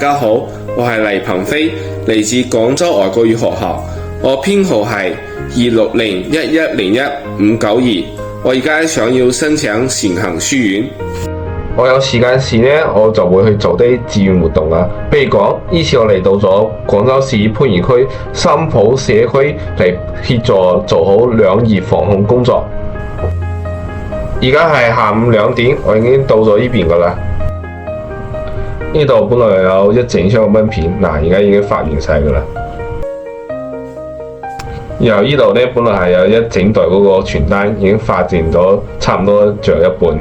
家好，我係黎鵬飛，嚟自廣州外國語學校，我編號係2601101-592，我而家想要申請善行書院。我有時間時呢，我就會去做啲志願活動啊。譬如講，呢次我嚟到咗廣州市番禺區三浦社區嚟協助做好兩熱防控工作。而家係下午2點，我已經到咗呢邊噶啦。呢度本來有一整箱嘅蚊片，嗱，而家已經發完晒噶啦。然後呢度呢，本來係有一整袋嗰個傳單，已經發完咗，差唔多着一半。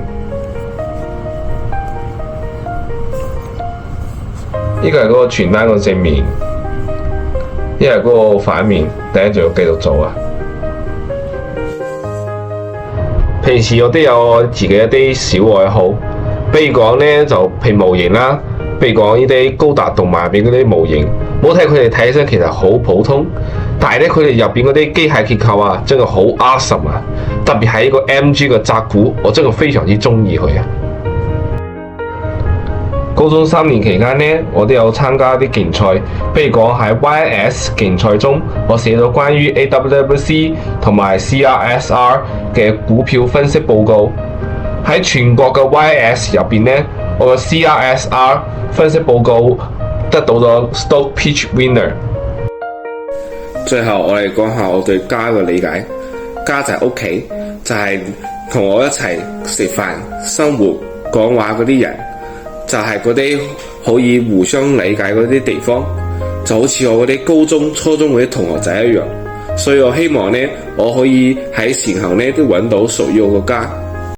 呢個係嗰個傳單個正面，呢個係嗰個反面，第一仲要繼續做啊！平時我都有我自己一啲小愛好，比如講呢就拼模型啦，比如講呢啲高達動漫入邊嗰啲模型，冇睇佢哋睇起身其實好普通，但係咧佢哋入邊嗰啲機械結構啊，真係好 awesome 啊！特別係呢個 MG 嘅扎古，我真係非常之中意佢啊！高中3年期間呢，我都有參加啲競賽，譬如講喺 YS 競賽中，我寫咗關於 AWWC 同埋 CRSR 嘅股票分析報告。喺全國嘅 YS 入邊呢，我嘅 CRSR 分析報告得到咗 Stock Pitch Winner。最後我嚟講下我對家嘅理解，家就係屋企，就係同我一齊食飯、生活、講話嗰啲人。就係嗰啲可以互相理解嗰啲地方，就好似我嗰啲高中、初中嗰啲同學仔一樣，所以我希望呢，我可以喺善行呢都揾到屬於我個家。